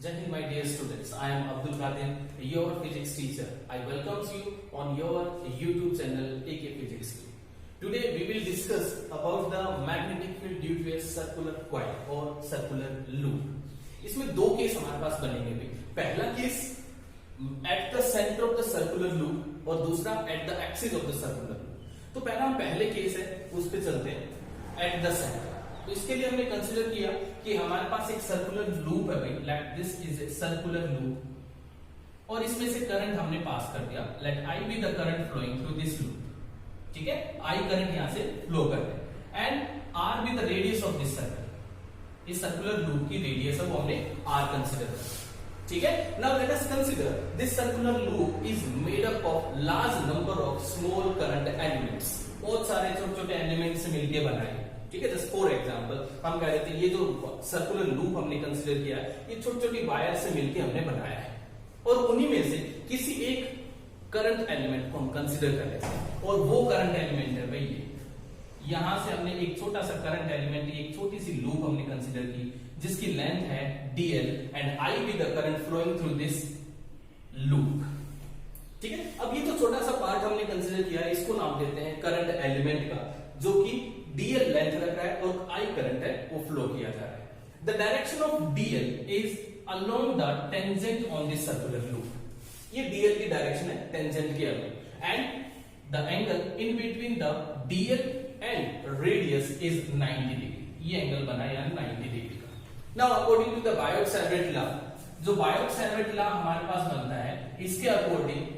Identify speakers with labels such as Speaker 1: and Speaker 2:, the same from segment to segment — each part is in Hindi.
Speaker 1: Jai Hind, my dear students. I am Abdul Qadir, your physics teacher. I welcome you on your YouTube channel AK Physics. Today we will discuss about the magnetic field due to a circular coil or circular loop. इसमें दो केस हमारे पास बनेंगे भी. पहला case at the center of the circular loop और दूसरा at the axis of the circular loop. तो पहला हम पहले केस है उस पे चलते हैं at the center. तो इसके लिए हमने कंसीडर किया कि हमारे पास एक सर्कुलर लूप है भाई, let this is a circular loop और इसमें से करंट हमने पास कर दिया. Let I be the current flowing through this loop. ठीक है, आई करंट यहां से फ्लो कर रहे हैं and R be the radius of this circle. इस सर्कुलर लूप की रेडियस है वो हमने आर कंसीडर कर. ठीक है, now let us consider this circular loop is made up of large number of small current elements. बहुत सारे छोटे छोटे एलिमेंट्स से मिलकर बनाए. ठीक है, जस्ट फॉर एग्जांपल हम कह रहे थे ये जो सर्कुलर लूप हमने कंसीडर किया है ये छोटी छोटी वायर से मिलकर हमने बनाया है और उन्हीं में से किसी एक करंट एलिमेंट को हम कंसीडर कर लेते हैं और वो करंट एलिमेंट है भाई ये. यहां से हमने एक छोटा सा करंट एलिमेंट, एक छोटी सी लूप हमने कंसीडर की जिसकी लेंथ है dl and I be the current flowing through this loop. ठीक है, अब ये जो छोटा सा पार्ट हमने कंसीडर किया है इसको नाम देते हैं करंट एलिमेंट का, जो कि dl लेंथ रख रहा है और I करंट है वो फ्लो किया जा रहा है. The direction of dl is along the tangent on this circular loop. ये dl की डायरेक्शन है टेंजेंट के along and the angle in between the dl and radius is 90 degree. ये एंगल बना यार 90 डिग्री का. Now according to the Biot Savart law, जो बायोट-सैवर्ट लॉ हमारे पास बनता है इसके according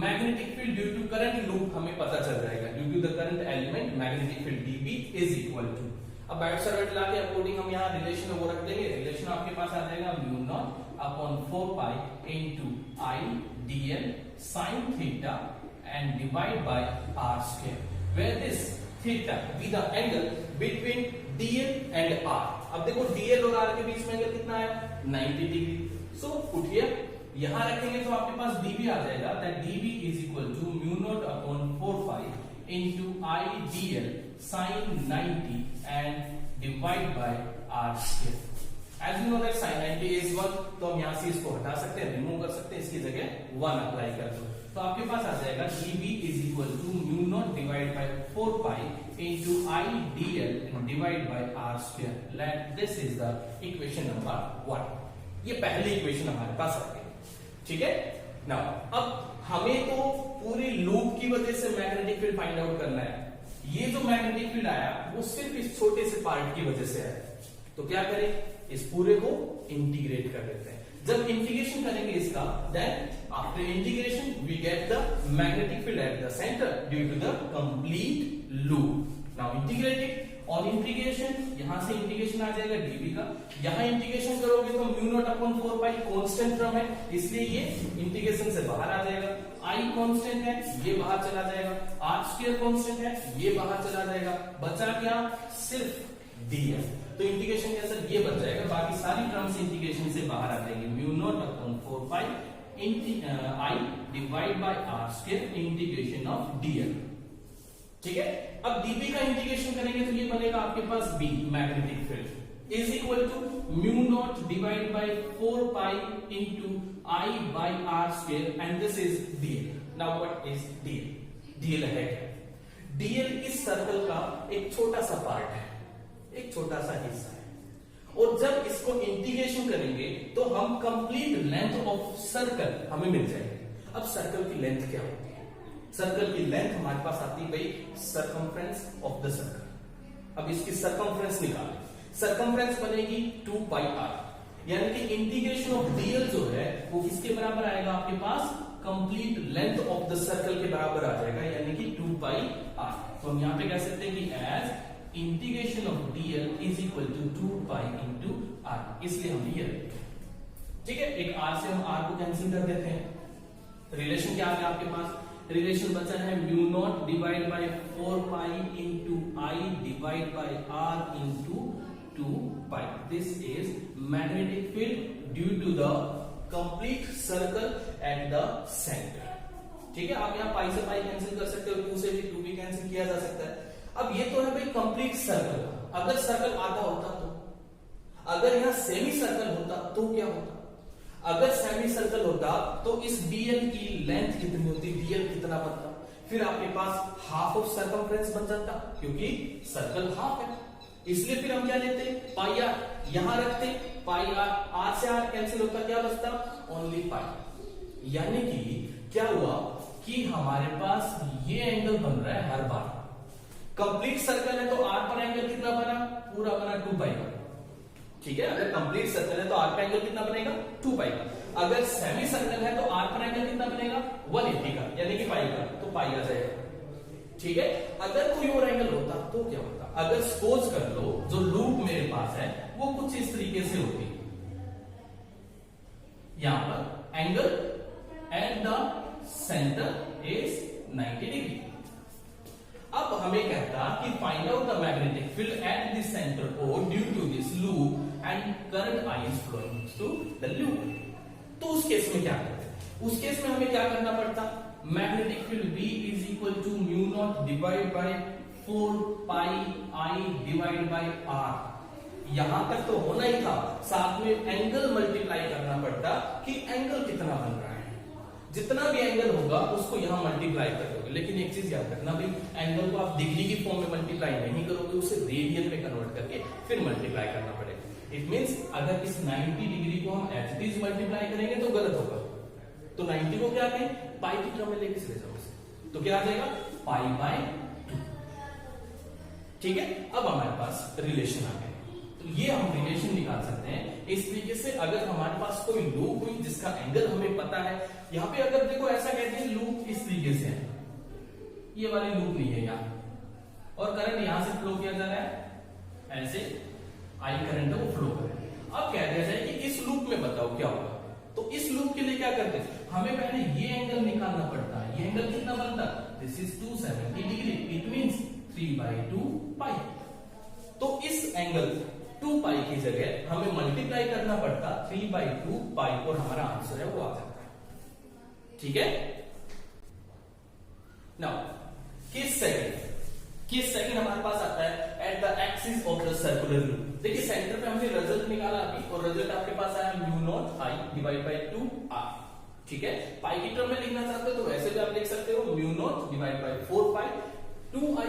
Speaker 1: magnetic field due to current loop हमें पता चल जाएगा. Due to the current element magnetic field dB is equal to, अब बायोट-सैवर्ट लॉ के अकॉर्डिंग हम यहां रिलेशन वो रख देंगे. रिलेशन आपके पास आ जाएगा mu naught upon 4 pi into I dl sin theta and divide by r square, where this theta be the angle between dl and r. अब देखो dl और r के बीच में एंगल कितना है 90 डिग्री. सो पुट हियर, यहां रखेंगे तो आपके पास dB आ जाएगा, that dB is equal to mu naught upon 4 pi into I dl sin 90 and divide by r square. As you know that sin 90 is 1, तो हम यहां से इसको हटा सकते हैं, रिमूव कर सकते हैं, इसकी जगह 1 अप्लाई कर दो तो आपके पास आ जाएगा dB is equal to mu naught divide by 4 pi into I dl and divide by r square. Let this is the equation number 1. ये पहली इक्वेशन हमारे पास आ गई. ठीक है, नाउ अब हमें तो पूरी लूप की वजह से मैग्नेटिक फील्ड फाइंड आउट करना है. ये जो मैग्नेटिक फील्ड आया वो सिर्फ इस छोटे से पार्ट की वजह से आया. तो क्या करें, इस पूरे को इंटीग्रेट कर देते हैं. जब इंटीग्रेशन करेंगे इसका, then after integration we get the magnetic field at the centre due to the complete loop. Now integrated और इंटीग्रेशन, यहां से इंटीग्रेशन आ जाएगा dB का. यहां इंटीग्रेशन करोगे तो म्यू नॉट अपॉन 4 पाई कांस्टेंट टर्म है इसलिए ये इंटीग्रेशन से बाहर आ जाएगा. I कांस्टेंट है ये बाहर चला जाएगा, r स्क्वायर कांस्टेंट है ये बाहर चला जाएगा. बचा क्या, सिर्फ dl. तो इंटीग्रेशन का आंसर ये बच जाएगा, बाकी सारी टर्म्स इंटीग्रेशन से बाहर आ जाएंगे. Mu naught upon 4 pi I divide by r square integration of dl. ठीक है, अब dB का इंटीग्रेशन करेंगे तो ये बनेगा आपके पास B magnetic field is equal to mu naught divide by 4 pi into I by r square and this is dl. Now what is dl? dl है क्या? dl इस सर्कल का एक छोटा सा पार्ट है, एक छोटा सा हिस्सा है और जब इसको इंटीग्रेशन करेंगे तो हम कंप्लीट लेंथ ऑफ सर्कल हमें मिल जाएगी. अब सर्कल की लेंथ क्या होती है? सर्कल की लेंथ हमारे पास आती है भाई सरकमफ्रेंस ऑफ द सर्कल. अब इसकी सरकमफ्रेंस निकालें, सरकमफ्रेंस बनेगी 2 पाई r, यानी कि इंटीग्रेशन ऑफ dl जो है वो किसके बराबर आएगा आपके पास, complete length of the circle के बराबर आ जाएगा, यानी कि 2 पाई r. तो हम यहां पे कह सकते हैं कि as integration of dl is equal to 2 pi into r, इसलिए हमने ये रखा. ठीक है, एक r से हम r को कैंसिल कर देते हैं. रिलेशन क्या आ गया आपके पास, रिलेशन बचा है mu naught divide by 4 pi into I divide by r into 2 pi. This is magnetic field due to the complete circle at the centre. ठीक है, आप यहां पाई से पाई कैंसिल कर सकते हो, 2 से भी 2 भी कैंसिल किया जा सकता है. अब ये तो है भाई कंप्लीट सर्कल. अगर सर्कल आधा होता तो, अगर यहां सेमी सर्कल होता तो क्या होता, अगर सेमी सर्कल होता तो इस डीएल की लेंथ कितनी होती, डीएल कितना बनता, फिर आपके पास हाफ ऑफ सर्कमफ्रेंस बन जाता, क्योंकि सर्कल हाफ है, इसलिए फिर हम क्या लेते, पाई आर यहां रखते, पाई आर, आर से आर कैंसिल होता, क्या बचता, ओनली पाई। यानी कि क्या हुआ कि हमारे पास ये एंगल बन रहा है हर बार। कंप्लीट सर्कल है तो आर पर एंगल कितना बना, पूरा बना 2 पाई का, ठीक है। अगर कंप्लीट सर्कल है तो आर का एंगल कितना बनेगा, 2 पाई का। अगर सेमी सर्कल है तो आर पर एंगल कितना बनेगा, 180 का, यानी कि पाई का, तो पाई आ जाएगा, ठीक है। अगर कोई और एंगल होता तो क्या होता, अगर सपोज कर लो जो लूप मेरे पास है वो कुछ इस तरीके से होती, यहां पर angle at the centre is 90 degree. अब हमें कहता कि find out the magnetic field at the centre O due to this loop and current I is flowing through the loop. तो उस केस में क्या करते, उस केस में हमें क्या करना पड़ता, magnetic field B is equal to mu naught divide by 4 pi I divide by R। यहां तक तो होना ही था, साथ में एंगल मल्टीप्लाई करना पड़ता कि एंगल कितना बन रहा है, जितना भी एंगल होगा उसको यहां मल्टीप्लाई कर दोगे। लेकिन एक चीज याद रखना भाई, एंगल को आप डिग्री की फॉर्म में मल्टीप्लाई नहीं करोगे, उसे रेडियन में कन्वर्ट करके फिर मल्टीप्लाई करना पड़ेगा। इट मींस अगर इस 90 डिग्री को हम एज इट इज मल्टीप्लाई करेंगे तो गलत होगा, तो 90 को क्या कहें, पाई की टर्म में लेके चले जाओ उसे, तो क्या आ जाएगा, पाई बाय 2, ठीक है। अब हमारे पास रिलेशन आ गया, तो ये हम रिलेशन निकाल सकते हैं इस तरीके से। अगर हमारे पास कोई लूप हुई जिसका एंगल हमें पता है, यहां पे अगर देखो ऐसा कहते हैं लूप इस तरीके से है, ये वाली लूप नहीं है यहां, और करंट यहां से फ्लो किया जा रहा है, ऐसे आई करंट है वो फ्लो कर रहा है। अब कह दिया जाए कि इस लूप में बताओ क्या होगा, तो इस लूप के लिए क्या करते हैं, हमें पहले ये एंगल निकालना पड़ता है। ये एंगल कितना बनता, this is 270 degree, it means 3/2 पाई। तो इस एंगल 2 पाई की जगह हमें मल्टीप्लाई करना पड़ता 3/2 पाई, और हमारा आंसर है वो आ जाता है, ठीक है। नाउ केस सेकंड हमारे पास आता है eight the axis of the circular loop. देखिए सेंटर पे हमने रिजल्ट निकाला अभी, और रिजल्ट आपके पास आया mu not I divide by 2r, ठीक है। पाई की टर्म में लिखना चाहते हो तो वैसे भी आप लिख सकते हो mu naught divide by 4 pi 2i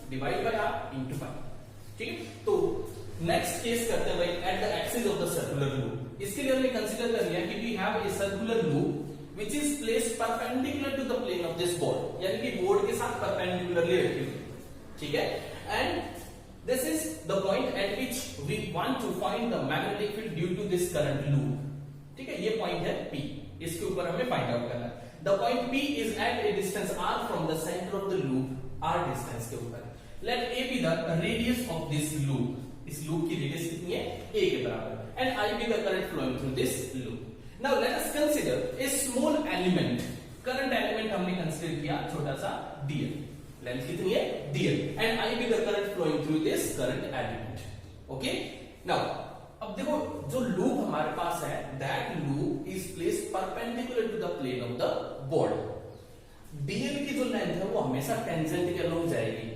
Speaker 1: divide by r into pi, ठीक है। तो नेक्स्ट केस करते हैं भाई at the axis of the circular loop. इसके लिए हमने कंसीडर कर लिया कि we have a circular loop which is placed perpendicular to the plane of this board, यानी कि बोर्ड के साथ perpendicularly रखी हुई, ठीक है। and this is the point at which we want to find the magnetic field due to this current loop, ठीक है। ये पॉइंट है P, इसके ऊपर हमें फाइंड आउट करना है। the point P is at a distance r from the center of the loop, r distance के ऊपर। let a be the radius of this loop, इस लूप की रेडियस कितनी है, a के बराबर, and I be the current flowing through this loop। Now let us consider a small element, current element हमने कंसीडर किया छोटा सा dl, लेंथ कितनी है dl, and I be the current flowing through this current element, okay। Now अब देखो जो लूप हमारे पास है, that loop is placed perpendicular to the plane of the board। dl की जो लेंथ है वो हमेशा टेंजेंट के अलोंग जाएगी,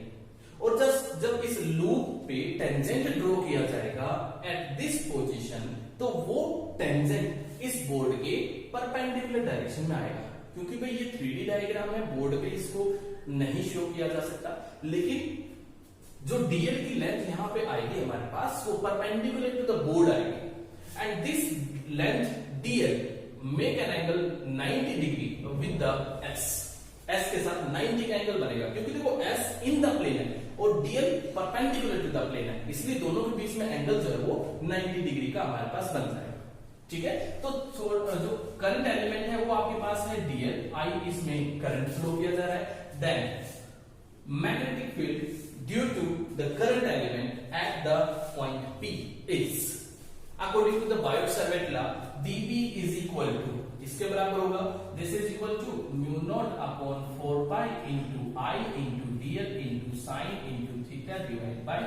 Speaker 1: और जब इस लूप पे टेंजेंट ड्रॉ किया जाएगा एट दिस पोजीशन, तो वो टेंजेंट इस बोर्ड के परपेंडिकुलर डायरेक्शन में आएगा। क्योंकि भाई ये 3D डायग्राम है, बोर्ड पे इसको नहीं शो किया जा सकता, लेकिन जो डीएल की लेंथ यहां पे आएगी हमारे पास, वो परपेंडिकुलर टू द बोर्ड आएगी, and this length DL make an angle 90 degree with the S के साथ 90 का एंगल बनेगा, क्योंकि देखो एस इन द प्लेन है और DL perpendicular to the plane है, इसलिए दोनों के बीच में एंगल जो है वो 90 डिग्री का हमारे पास बन जाएगा, ठीक है। तो जो करंट एलिमेंट है वो आपके पास है डीएल, आई इसमें करंट फ्लो किया जा रहा है, then magnetic field due to the current element at the point P is according to the Biot Savart law dB is equal to, इसके बराबर होगा, this is equal to mu naught upon 4 pi into I into dl into sin into theta divide by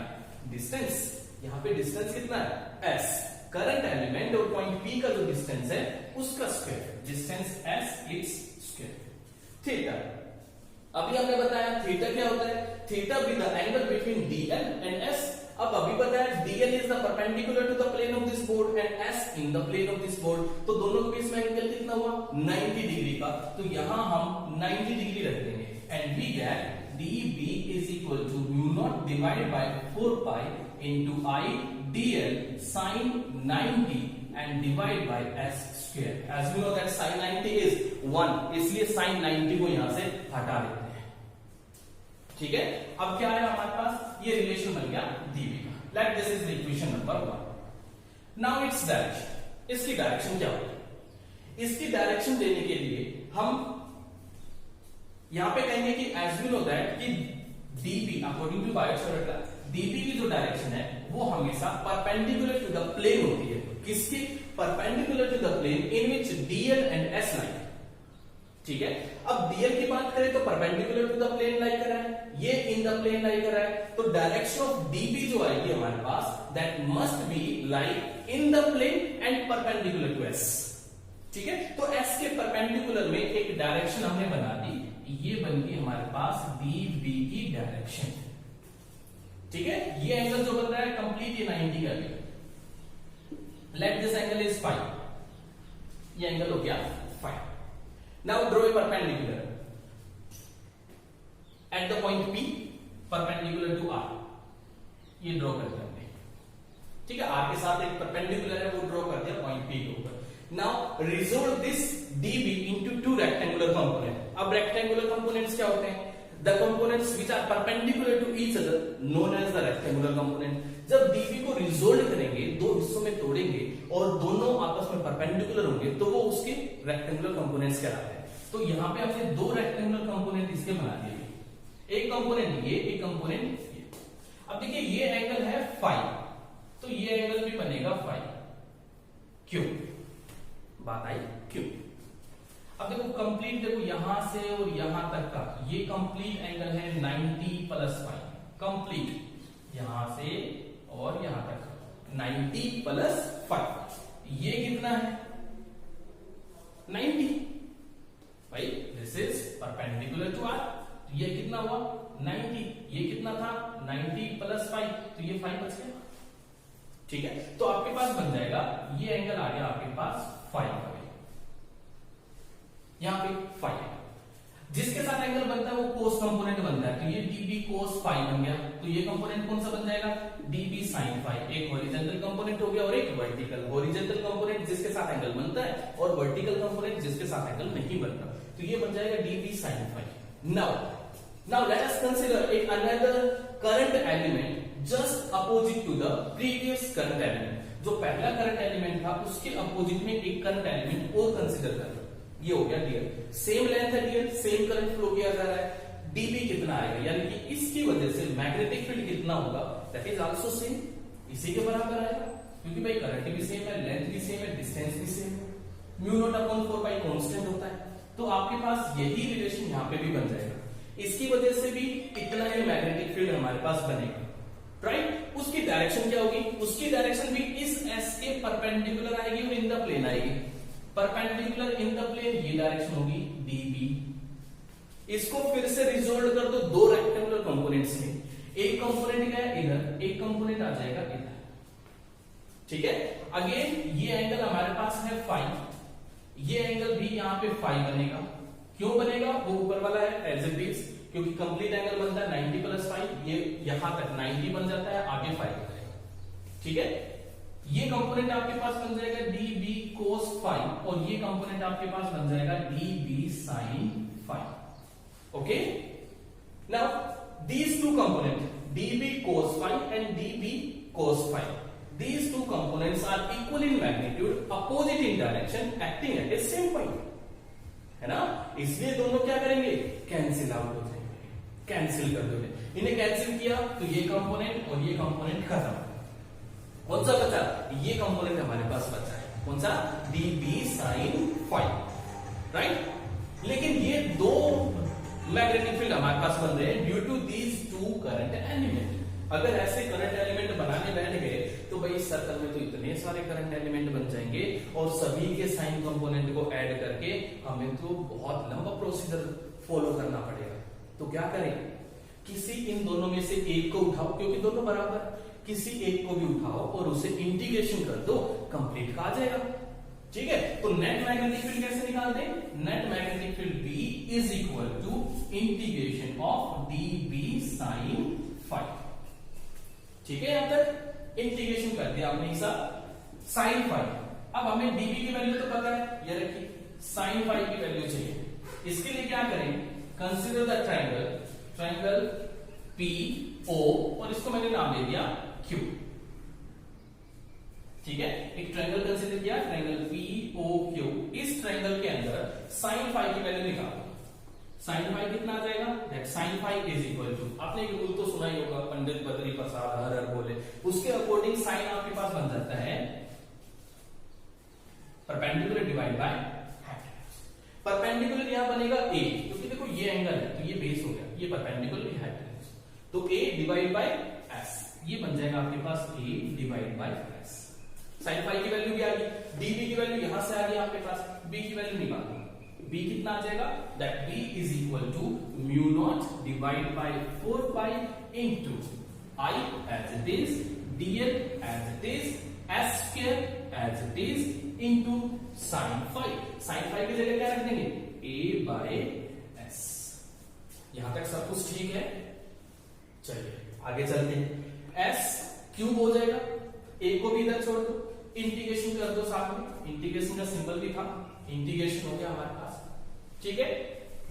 Speaker 1: distance. यहां पे डिस्टेंस कितना है s, करंट एलिमेंट और पॉइंट P का जो डिस्टेंस है उसका square, distance s its square. Theta अभी हमने बताया थीटा क्या होता है, theta with the angle between dl and s। अब अभी बताया d DL is the perpendicular to the plane of this board and S in the plane of this board, तो दोनों के बीच में एंगल कितना हुआ 90 डिग्री का, तो यहां हम 90 डिग्री रख देंगे and we get DB is equal to mu naught divided by 4 pi into I DL sin 90 and divide by S square. As we know that sin 90 is 1, इसलिए sin 90 को यहां से हटा देते हैं। ठीक है, अब क्या आया हमारे पास, ये रिलेशन बन गया DB का। Let this is the equation number 1. Now its direction, इसकी डायरेक्शन क्या होगी? इसकी डायरेक्शन देने के लिए हम यहां पे कहेंगे कि as we know that कि DB according to Biotsavart law, DB की जो डायरेक्शन है वो हमेशा परपेंडिकुलर टू द प्लेन होती है। किसकी? Perpendicular to the plane in which DL and S lie. ठीक है, अब DL की बात करें तो perpendicular to the plane lie कर रहा है, ये इन द प्लेन लाई कर रहा है, तो डायरेक्शन ऑफ DB जो आएगी हमारे पास that must be like in the plane and perpendicular to S। ठीक है, तो S के परपेंडिकुलर में एक डायरेक्शन हमने बना दी, ये बन गई हमारे पास DB की डायरेक्शन। ठीक है, ये एंगल जो बन रहा है कंप्लीट ये 90 का है। लेट दिस एंगल इज 5, ये एंगल हो गया 5। Now draw a perpendicular at the point P perpendicular to R, ये ड्रॉ कर दिया हमने। ठीक है, R के साथ एक परपेंडिकुलर है वो ड्रॉ कर दिया पॉइंट P के ऊपर। Now resolve this DB into two rectangular component. अब रेक्टेंगुलर कंपोनेंट्स क्या होते हैं? The components which are perpendicular to each other known as the rectangular component। जब DB को रिजोल्व करेंगे, दो हिस्सों में तोड़ेंगे और दोनों आपस में परपेंडिकुलर होंगे तो वो उसके रेक्टेंगुलर कंपोनेंट्स कहलाते हैं। तो यहाँ पे हमने दो रेक्टेंगुलर कंपोनेंट इसके बना दिए, एक कंपोनेंट ये, एक कंपोनेंट ये। अब देखिए ये एंगल है 5, तो ये एंगल भी बनेगा 5। क्यों? बात आई क्यों? अब देखो कंप्लीट, देखो यहां से और यहां तक का ये कंप्लीट एंगल है 90 प्लस 5, कंप्लीट यहां से और यहां तक 90 प्लस 5, ये कितना है 90। भाई this is perpendicular to R, तो ये कितना हुआ 90, ये कितना था 90 प्लस 5, तो ये 5 बच गया। ठीक है, तो आपके पास बन जाएगा ये एंगल आ गया आपके पास 5 का, यहां पे 5 है। जिसके साथ एंगल बनता है वो कोस कंपोनेंट बनता है, तो ये DB cos 5 बन गया। तो ये कंपोनेंट कौन सा बन जाएगा? DB sin 5। एक हॉरिजॉन्टल कंपोनेंट हो गया और एक वर्टिकल। हॉरिजॉन्टल कंपोनेंट जिसके साथ एंगल बनता है और वर्टिकल कंपोनेंट जिसके साथ एंगल नहीं बनता, तो ये बन जाएगा DB sin 5। Now let us consider एक another current element just opposite to the previous current element. जो पहला करंट एलिमेंट था उसके अपोजिट में एक करंट एलिमेंट और कंसीडर कर लो। ये हो गया DL, सेम लेंथ है DL, सेम करंट फ्लो किया जा रहा है। DB कितना आएगा, यानी कि इसकी वजह से मैग्नेटिक फील्ड कितना होगा, दैट इज आल्सो सेम, इसी के बराबर आएगा, क्योंकि भाई करंट भी सेम है, लेंथ भी सेम है, डिस्टेंस भी सेम है। म्यू नॉट अपॉन 4 पाई कांस्टेंट होता है, तो आपके पास यही रिलेशन यहां पे भी बन जाएगा। इसकी वजह से भी इतना ही मैग्नेटिक फील्ड हमारे पास बनेगा, राइट। उसकी डायरेक्शन क्या होगी? उसकी डायरेक्शन भी इस S के परपेंडिकुलर आएगी और इन द प्लेन आएगी। परपेंडिकुलर इन द प्लेन ये डायरेक्शन होगी DB। इसको फिर से रिजोल्व कर दो दो रेक्टेंगुलर कंपोनेंट्स में, एक कंपोनेंट गया इधर, एक कंपोनेंट आ जाएगा इधर। ठीक है, अगेन ये एंगल हमारे पास है 5, ये एंगल भी यहां पे 5 बनेगा। क्यों बनेगा? वो ऊपर वाला है एज इट इज, क्योंकि कंप्लीट एंगल बनता है 90 प्लस 5, ये यहां तक 90 बन जाता है, आगे 5 हो जाएगा। ठीक है, ये कंपोनेंट आपके पास बन जाएगा DB cos 5 और ये कंपोनेंट आपके पास बन जाएगा DB sin 5। Okay, now these two components DB cos 5 and DB cos 5, these two components are equal in magnitude, opposite in direction, acting at a same point, है ना। इसलिए दोनों क्या करेंगे? कैंसिल आउट हो जाएंगे, कैंसिल कर दोगे। इन्हें कैंसिल किया तो ये कंपोनेंट और ये कंपोनेंट खत्म। कौन सा बचा? ये कंपोनेंट हमारे पास बचा है, कौन सा? DB sin 5, right. लेकिन ये दो मैग्नेटिक फील्ड हमारे पास बन रहे हैं due to these two current element. अगर ऐसे करंट एलिमेंट बनाने बैठ गए तो भाई सर्कल में तो इतने सारे करंट एलिमेंट बन जाएंगे और सभी के साइन कंपोनेंट को ऐड करके हमें तो बहुत लंबा प्रोसीजर फॉलो करना पड़ेगा। तो क्या करें? किसी इन दोनों में से एक को उठाओ, क्योंकि दोनों बराबर, किसी एक को भी उठाओ और उसे इंटीग्रेशन कर दो, कंप्लीट का आ जाएगा। ठीक है, तो नेट मैग्नेटिक फील्ड कैसे निकालते हैं? Net magnetic field B is equal to integration of dB sin phi. ठीक है, यहां तक इंटीग्रेशन कर दिया आपने ऐसा sin फाई। अब हमें dB की वैल्यू तो पता है, ये रखिए, sin फाई की वैल्यू चाहिए। इसके लिए क्या करें? कंसीडर द ट्रायंगल PO और इसको मैंने नाम दे दिया Q। ठीक है, एक ट्रायंगल कंसीडर किया, ट्रायंगल POQ। इस ट्रायंगल के अंदर sin फाई की वैल्यू निकालो। sin फाई कितना आ जाएगा? That sin phi is equal to, आपने एक रूल तो सुना ही होगा, पंडित बद्री प्रसाद हर हर बोले, उसके अकॉर्डिंग sin आपके पास बन जाता है perpendicular divide by hypotenuse. Perpendicular यहां बनेगा A, क्योंकि देखो ये एंगल है तो ये बेस हो गया, ये परपेंडिकुलर ये हाइपोटेन्यूज, तो A डिवाइड बाय S, ये बन जाएगा आपके पास A divide by S। sin phi की वैल्यू भी आ गई, dB की वैल्यू यहां से आ गई आपके पास, B की वैल्यू निकालो। B कितना आ जाएगा? That B is equal to mu naught divide by 4 pi into I as it is, dl as it is, s square as it is into sin phi. sin phi की जगह क्या रख देंगे? A by S। यहां तक सब कुछ ठीक है? चलिए आगे चलते हैं। S क्यूब हो जाएगा, A को भी इधर छोड़ दो, इंटीग्रेशन कर दो साथ में, इंटीग्रेशन का सिंबल भी था, इंटीग्रेशन हो गया हमारे पास। ठीक है,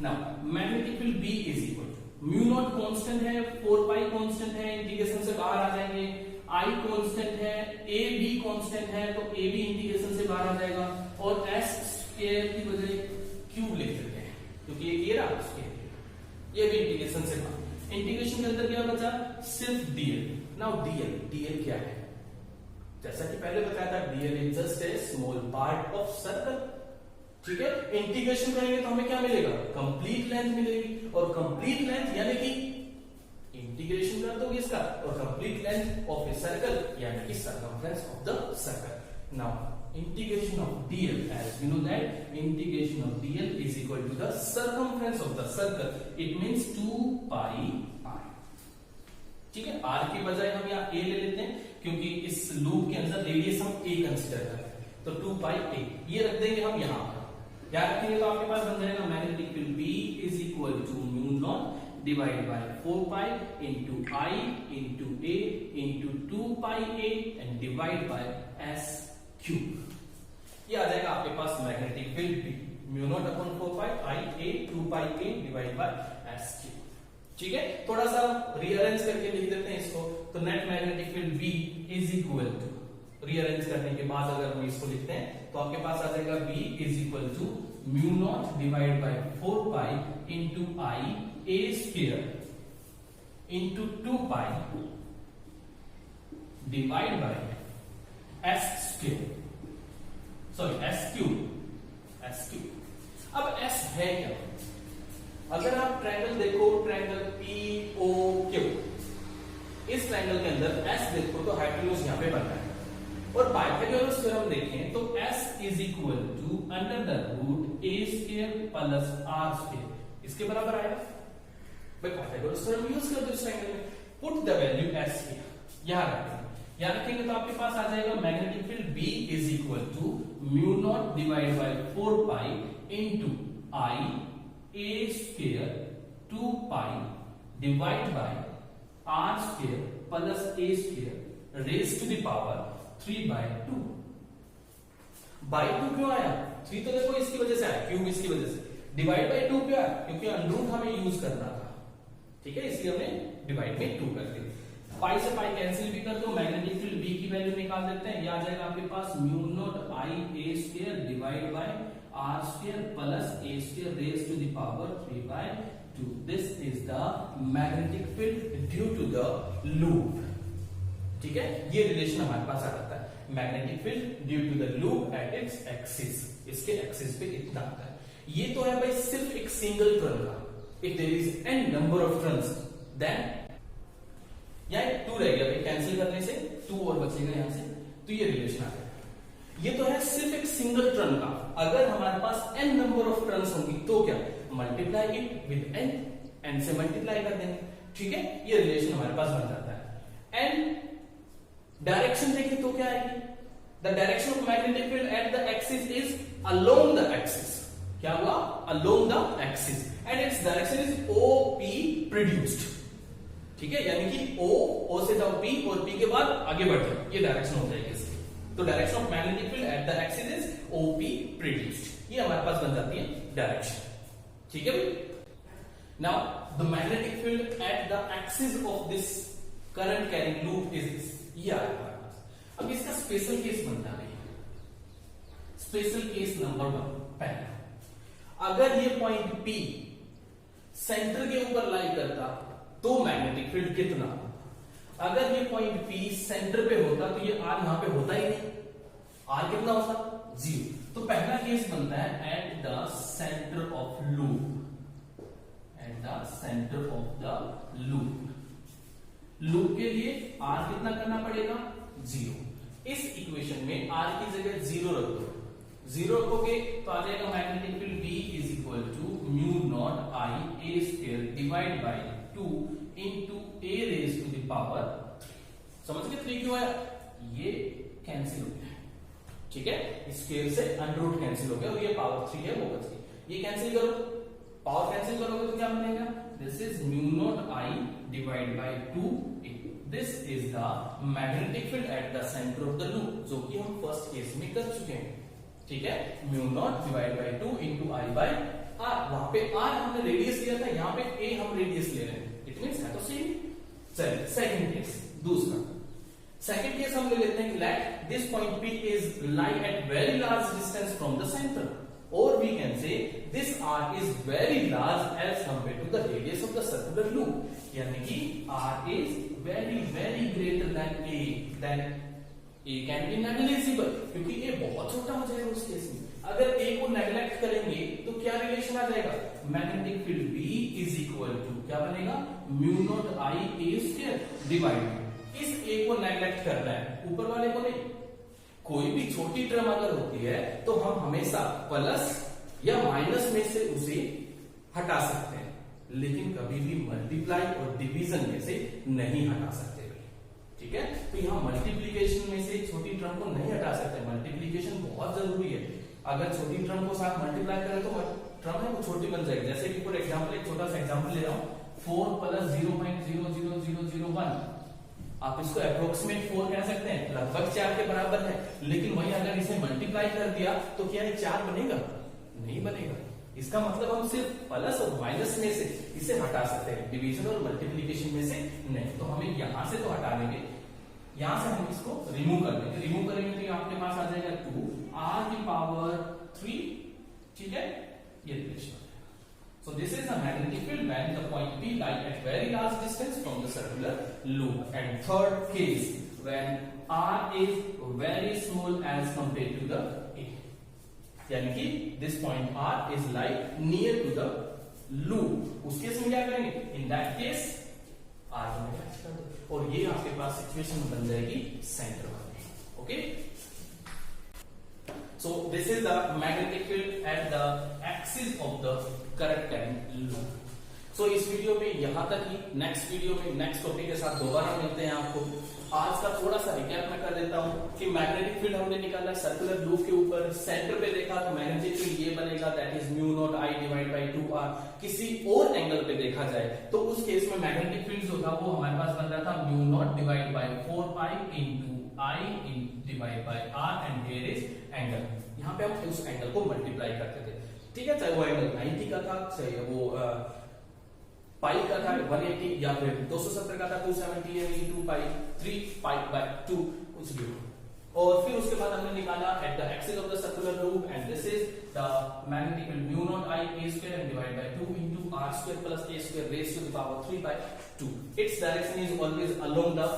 Speaker 1: now magnetic field B is equal to mu naught constant है, 4 पाई कांस्टेंट है, इंटीग्रेशन से बाहर आ जाएंगे, I कांस्टेंट है, A भी कांस्टेंट है, तो A भी इंटीग्रेशन से बाहर आ जाएगा, और S स्क्वायर की बजाय क्यूब लिख देते हैं, क्योंकि ये रहा स्क्वायर, ये भी इंटीग्रेशन से बाहर। इंटीग्रेशन के अंदर क्या बचा? सिर्फ dl। नाउ dl क्या है? जैसा कि पहले बताया था, dl is just a small part of circle. ठीक है, इंटीग्रेशन करेंगे तो हमें क्या मिलेगा? कंप्लीट लेंथ मिलेगी, और कंप्लीट लेंथ यानी कि इंटीग्रेशन कर दोगे इसका, और complete length of a circle यानी कि circumference of the circle. Now integration of dl, as we know that integration of dl is equal to the circumference of the circle, it means 2 pi r। ठीक है, r की बजाय हम यहाँ a ले लेते हैं, क्योंकि इस लूप के अंदर रेडियस हम a कंसीडर कर रहे हैं, तो 2 पाई a ये रख देंगे हम यहाँ पर। याद रखेंगे तो आपके पास बन जाएगा magnetic field B is equal to mu naught divide by 4 pi into I into A into 2 pi A and divide by S cube. ये आ जाएगा आपके पास magnetic field B, mu naught upon 4 pi I A 2 pi A divide by S cube. ठीक है, थोड़ा सा रीअरेंज करके लिख देते हैं इसको, तो net magnetic field B is equal to, rearrange करने के बाद अगर हम इसको लिखते हैं तो आपके पास आ जाएगा B is equal to mu naught divide by 4 pi into I A square into 2 pi divide by S square, sorry S cube. अब S है क्या? अगर आप ट्रायंगल देखो, ट्रायंगल POQ, इस ट्रायंगल के अंदर S देखो तो हाइपोटेन्यूज यहां पे बन रहा है, और पाइथागोरस थ्योरम देखें तो S is equal to under the root A square plus R square, इसके बराबर आएगा। भाई पाइथागोरस थ्योरम यूज कर दो इस ट्रायंगल में, put the value S here, यहां रखेंगे। यहां रखेंगे तो आपके पास आ जाएगा magnetic field B is equal to mu naught divide by 4 pi into I A square 2 pi divide by R square plus A square raise to the power 3/2। बाय 2 क्यों आया? 3 तो देखो इसकी वजह से आया, क्यूब इसकी वजह से। डिवाइड बाय 2 क्यों आया? क्योंकि अंडररूट हमें यूज करना था। ठीक है, इसलिए हमने डिवाइड बाय 2 कर दिया। पाई से पाई कैंसिल भी कर दो, मैग्नेटिक फील्ड B की वैल्यू निकाल देते हैं। ये आ जाएगा आपके पास mu naught I A square divide by R square plus A square raise to the power 3/2। This is the magnetic field due to the loop. ठीक है, ये रिलेशन हमारे पास आ जाता है, magnetic field due to the loop at its axis, इसके एक्सिस पे इतना आता है। ये तो है भाई सिर्फ एक सिंगल टर्न का। If there is N number of turns then यहां 2 रह गया भाई, कैंसिल करने से 2 और बचेगा यहां से, तो ये रिलेशन आ जाएगा। ये तो है सिर्फ एक सिंगल टर्न का। अगर हमारे पास n नंबर ऑफ टर्न्स होंगी तो क्या, मल्टीप्लाई इट विद n से मल्टीप्लाई कर देंगे। ठीक है, ये रिलेशन हमारे पास बन जाता है। n डायरेक्शन देखें तो क्या आएगी? The direction of magnetic field at the axis is along the axis. क्या हुआ? Along the axis and it's direction is OP produced. ठीक है, यानी कि O से जाओ P और P के बाद आगे बढ़ जाओ, ये डायरेक्शन हो जाएगी इसकी। तो direction of magnetic field at the axis is OP produced, ये हमारे पास बन जाती है डायरेक्शन। ठीक है भाई। Now the magnetic field at the axis of this current carrying loop is this, ये आ रहा है। अब इसका स्पेशल केस बनता है। स्पेशल केस नंबर 1, पहला, अगर ये पॉइंट P सेंटर के ऊपर लाई करता तो मैग्नेटिक फील्ड कितना होता? अगर ये पॉइंट P सेंटर पे होता तो ये R यहां पे होता ही नहीं। R कितना होता? 0। तो पहला केस बनता है eight the centre of loop. Eight the centre of the loop, loop के लिए R कितना करना पड़ेगा? 0। इस इक्वेशन में R की जगह 0 रख दो। 0 रखोगे तो आ जाएगा magnetic field B is equal to mu naught I A square divide by 2 into A raise to the power 3। समझ गए 3 क्यों है? ये कैंसिल हो गया। ठीक है, स्क्वायर से अंडर रूट कैंसिल हो गया और ये पावर 3 है वो बच गई। ये कैंसिल करो, पावर कैंसिल करोगे तो क्या बनेगा? This is mu naught I divide by 2। This is the magnetic field at the centre of the loop, जो कि हम फर्स्ट केस में कर चुके हैं। ठीक है, mu naught divide by 2 into I by R। वहां पे R हमने रेडियस लिया था, यहाँ पे A हम रेडियस ले रहे हैं। इट मींस है तो सेम। चलिए सेकंड केस, दूसरा सेकंड केस हम ले लेते हैं कि let this point P is lie at very large distance from the centre, और we can say this R is very large as compared to the radius of the circular loop, यानी कि R is very very greater than A, then A can be negligible, क्योंकि A बहुत छोटा हो जाएगा उस केस में। अगर A को नेग्लेक्ट करेंगे तो क्या रिलेशन आ जाएगा? Magnetic field B is equal to क्या बनेगा? Mu naught I A square divide. इस A को नेग्लेक्ट करना है, ऊपर वाले को नहीं। कोई भी छोटी टर्म अगर होती है तो हम हमेशा प्लस या माइनस में से उसे हटा सकते हैं, लेकिन कभी भी मल्टीप्लाई और डिवीजन में से नहीं हटा सकते। ठीक है, तो यहाँ मल्टीप्लीकेशन में से छोटी टर्म को नहीं हटा सकते। मल्टीप्लीकेशन बहुत जरूरी है। अगर छोटी टर्म को साथ मल्टीप्लाई करें तो टर्म है वो छोटी बन जाएगी। जैसे कि फॉर एग्जाम्पल एक छोटा सा एग्जाम्पल ले रहा हूँ, 4 प्लस 0.00001। आप इसको अप्रोक्सीमेट 4 कह सकते हैं, लगभग 4 के बराबर है। लेकिन वही अगर इसे मल्टीप्लाई कर दिया तो क्या ये 4 बनेगा? नहीं बनेगा। इसका मतलब हम सिर्फ प्लस और माइनस में से इसे हटा सकते हैं, डिवीजन और मल्टीप्लीकेशन में से नहीं। तो हमें यहां से तो हटा देंगे, यहां से हम इसको रिमूव कर देंगे। रिमूव करेंगे तो आपके पास आ जाएगा 2r की पावर 3। ठीक है, ये relation. So this is a magnetic field when the point P lie at very large distance from the circular loop. And third case, when R is very small as compared to the A, यानी कि this point R is lie near to the loop। उस केस में क्या करेंगे? In that case R को नेग्लेक्ट कर दो और ये आपके पास सिचुएशन बन जाएगी सेंटर वाली। Okay, so this is the magnetic field at the axis of the current carrying loop. So इस वीडियो में यहां तक ही। नेक्स्ट वीडियो में नेक्स्ट टॉपिक के साथ दोबारा मिलते हैं आपको। आज का थोड़ा सा रिकैप मैं कर देता हूं कि मैग्नेटिक फील्ड हमने निकाला सर्कुलर लूप के ऊपर, सेंटर पे देखा तो मैग्नेटिक फील्ड ये बनेगा, that is mu naught I divide bye 2r। किसी और एंगल पे देखा जाए तो उस केस में मैग्नेटिक फील्ड जो था वो हमारे पास बन रहा था mu naught divide by 4π into I divide by r and here is angle. यहां पे हम उस एंगल को मल्टीप्लाई करते थे। ठीक है, चाहे वो एंगल 90 का था, चाहे वो पाई का था 180 या फिर 270 का था 270 या 2 पाई 3 पाई बाय 2 कुछ भी हो। और फिर उसके बाद हमने निकाला at the axis of the circular loop and this is the magnetic field mu naught I A square and divide by 2 into r square plus a square raise to the power 3 by 2। Its direction is always along the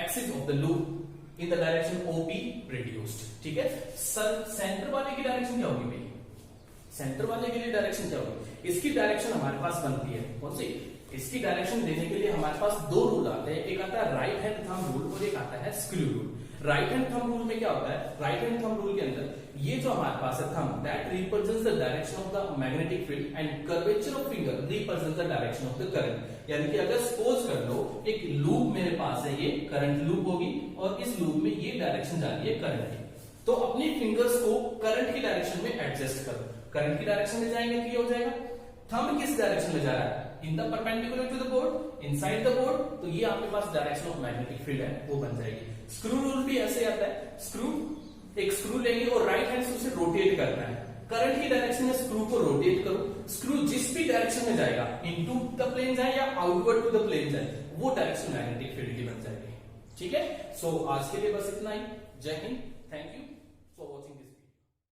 Speaker 1: axis of the loop in the direction OP produced. ठीक है, सेंटर वाले की डायरेक्शन क्या होगी भाई? सेंटर वाले के लिए डायरेक्शन क्या होगी? इसकी डायरेक्शन हमारे पास बनती है कौन सी? इसकी डायरेक्शन देने के लिए हमारे पास दो रूल आते हैं, एक आता है राइट हैंड थंब रूल और एक आता है screw rule. Right hand thumb rule में क्या होता है, राइट हैंड थंब रूल के अंदर ये जो हमारे पास है thumb, that represents the direction of the magnetic field and curvature of finger represents the direction of the current. यानी कि अगर सपोज कर लो एक लूप मेरे पास है, ये करंट लूप होगी और इस लूप में ये डायरेक्शन जा रही है करंट की, तो अपनी फिंगर्स को करंट की डायरेक्शन में एडजस्ट करो। करंट की डायरेक्शन में जाएंगे तो ये हो जाएगा, थंब किस डायरेक्शन में जा रहा है, in the perpendicular to the board, inside the board, तो ये आपके पास डायरेक्शन ऑफ मैग्नेटिक फील्ड है वो बन जाएगी। स्क्रू रूल भी ऐसे आता है, स्क्रू एक स्क्रू लेंगे और राइट हैंड से उसे रोटेट करना है, करंट की डायरेक्शन में स्क्रू को रोटेट करो, स्क्रू जिस भी डायरेक्शन में जाएगा, इनटू द प्लेन जाए या आउटवर्ड टू द प्लेन जाए, वो डायरेक्शन मैग्नेटिक फील्ड की बन जाएगी। ठीक है, सो आज के लिए बस इतना ही। जय Hind, thank you for watching this.